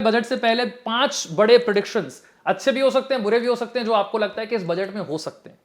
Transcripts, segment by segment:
Budget से पहले 5 बड़े प्रेडिक्शंस, अच्छे भी हो सकते हैं, बुरे भी हो सकते हैं, जो आपको लगता है कि इस बजट में हो सकते हैं।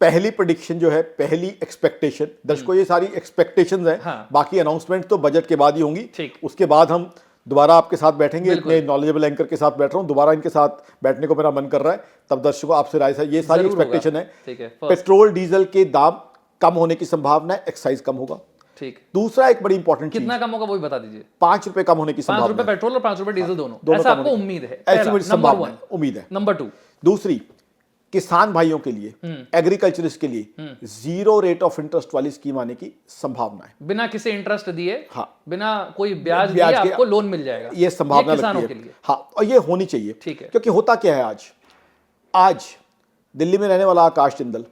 पहली प्रेडिक्शन जो है, पहली एक्सपेक्टेशन, दर्शकों ये सारी एक्सपेक्टेशंस हैं। हाँ। बाकी अनाउंसमेंट तो बजट के बाद ही होंगी। ठीक। उसके बाद हम दोबारा आपके साथ बैठेंगे। बिल्कुल। इतने नॉलेजेबल एंकर के साथ बैठ रहा हूं, दोबारा इनके साथ बैठने को मेरा मन कर रहा है। तब दर्शकों आपसे राय ये सारी जरूर होगा। एक्सपेक्टेशन है। ठीक है। फर्स्ट। पेट्रोल डीजल के दाम कम होने की संभावना है, एक्साइज कम होगा। ठीक। दूसरा एक बड़ी इंपॉर्टेंट चीज, कितना कम होगा वो भी बता दीजिए। 5 रुपए कम होने की 5 संभावना रुपए है। पेट्रोल और 5 रुपए डीजल, दोनों दोनों ऐसा कम आपको होने की- उम्मीद है? ऐसी पहला, मेरी नंबर संभावना 1। है, उम्मीद है। नंबर 2। दूसरी, किसान भाइयों के लिए, एग्रीकल्चरिस्ट के लिए 0 रेट ऑफ इंटरेस्ट वाली स्कीम आने की संभावना है। बिना किसी इंटरेस्ट दिए, हाँ, बिना कोई ब्याज दिए के आपको लोन मिल जाएगा, ये संभावना किसानों लगती के है। लिए। हाँ, और ये होनी चाहिए। ठीक है। क्योंकि होता क्या है, आज दिल्ली में रहने वाला आकाश जिंदल,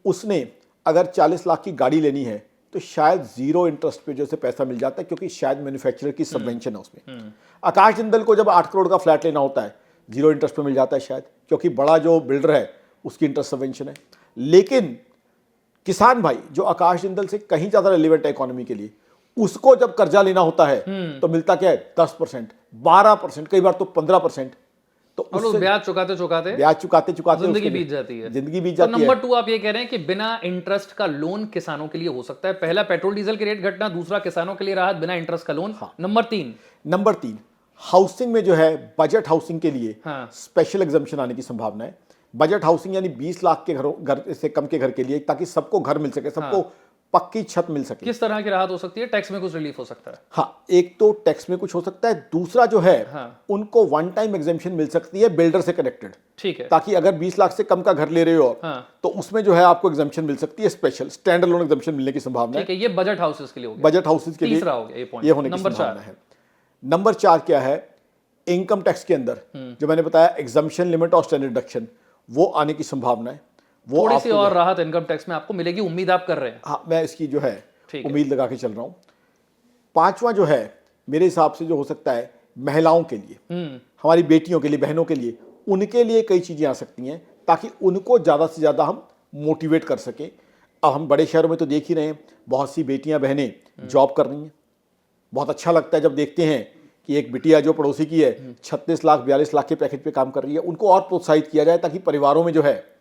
उसने अगर 40 लाख की गाड़ी लेनी है तो शायद 0 इंटरेस्ट पे जो से पैसा मिल जाता है, क्योंकि शायद मैन्युफैक्चरर की सबवेंशन है उसमें। आकाश जिंदल को जब 8 करोड़ का फ्लैट लेना होता है, 0 इंटरेस्ट पे मिल जाता है शायद, क्योंकि बड़ा जो बिल्डर है उसकी इंटरेस्ट सबवेंशन है। लेकिन किसान भाई जो आकाश जिंदल से कहीं ज्यादा रेलिवेंट है इकोनॉमी के लिए, उसको जब कर्जा लेना होता है तो मिलता क्या है, 10%, 12%, कई बार तो 15%। तो और उस ब्याज चुकाते चुकाते जिंदगी बीत जाती है। जिंदगी बीत तो जाती है। नंबर 2 आप ये कह रहे हैं कि बिना इंटरेस्ट का लोन किसानों के लिए हो सकता है। पहला, पेट्रोल डीजल के रेट घटना, दूसरा, किसानों के लिए राहत बिना इंटरेस्ट का लोन। नंबर 3, हाउसिंग में जो है, बजट हाउसिंग के लिए हाँ। स्पेशल एग्जम्पशन आने की संभावना है। बजट हाउसिंग यानी 20 लाख के घर से कम के घर के लिए, ताकि सबको घर मिल सके, सबको पक्की छत मिल सके। किस तरह की राहत हो सकती है? टैक्स में कुछ रिलीफ हो सकता है? हाँ, एक तो टैक्स में कुछ हो सकता है, दूसरा जो है उनको वन टाइम एग्जेम्पशन मिल सकती है बिल्डर से कनेक्टेड। ठीक है। ताकि अगर 20 लाख से कम का घर ले रहे हो तो उसमें जो है आपको एग्जेम्पशन मिल सकती है, स्पेशल स्टैंड अलोन एग्जेम्पशन मिलने की संभावना है। ठीक है, ये बजट हाउसेस के लिए हो गया। बजट हाउसेस के लिए तीसरा हो गया ये पॉइंट। ये होने की नंबर संभावना है। नंबर 4 क्या है, इनकम टैक्स के अंदर जो मैंने बताया एग्जम्पशन लिमिट और स्टैंडर्ड डिडक्शन, वो आने की संभावना है। वो थोड़ी सी और राहत इनकम टैक्स में आपको मिलेगी, उम्मीद आप कर रहे हैं? हाँ, मैं इसकी जो है उम्मीद लगा के चल रहा हूं। 5वां जो है मेरे हिसाब से जो हो सकता है, महिलाओं के लिए, हमारी बेटियों के लिए, बहनों के लिए, उनके लिए कई चीजें आ सकती हैं, ताकि उनको ज्यादा से ज्यादा हम मोटिवेट कर सकें। अब हम बड़े शहरों में तो देख ही रहे हैं, बहुत सी बेटियां बहनें जॉब कर रही हैं। बहुत अच्छा लगता है जब देखते हैं कि एक बिटिया जो पड़ोसी की है 36 लाख 42 लाख के पैकेज पे काम कर रही है। उनको और प्रोत्साहित किया जाए, ताकि परिवारों में जो है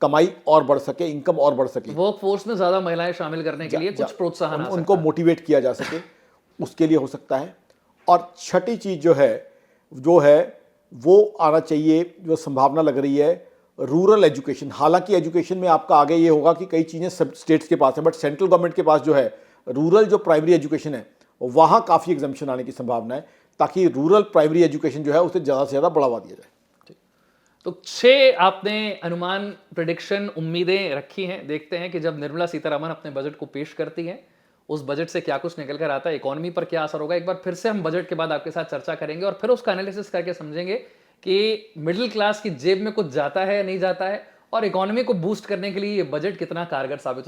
कमाई और बढ़ सके, इनकम और बढ़ सके। वर्क फोर्स में ज्यादा महिलाएं शामिल करने के लिए कुछ प्रोत्साहन उनको मोटिवेट किया जा सके, उसके लिए हो सकता है। और छठी चीज जो है वो आना चाहिए, जो संभावना लग रही है, रूरल एजुकेशन। हालांकि एजुकेशन में आपका आगे ये होगा कि कई चीजें सब स्टेट्स के पास है, बट सेंट्रल गवर्नमेंट के पास जो है रूरल जो प्राइमरी एजुकेशन है, वहां काफी एग्जम्पशन आने की संभावना है, ताकि रूरल प्राइमरी एजुकेशन जो है उसे ज्यादा से ज्यादा बढ़ावा दिया जाए। तो 6 आपने अनुमान, प्रेडिक्शन, उम्मीदें रखी हैं। देखते हैं कि जब निर्मला सीतारमण अपने बजट को पेश करती हैं, उस बजट से क्या कुछ निकल कर आता है, इकोनॉमी पर क्या असर होगा। एक बार फिर से हम बजट के बाद आपके साथ चर्चा करेंगे और फिर उसका एनालिसिस करके समझेंगे कि मिडिल क्लास की जेब में कुछ जाता है या नहीं जाता है, और इकोनॉमी को बूस्ट करने के लिए ये बजट कितना कारगर साबित होता है।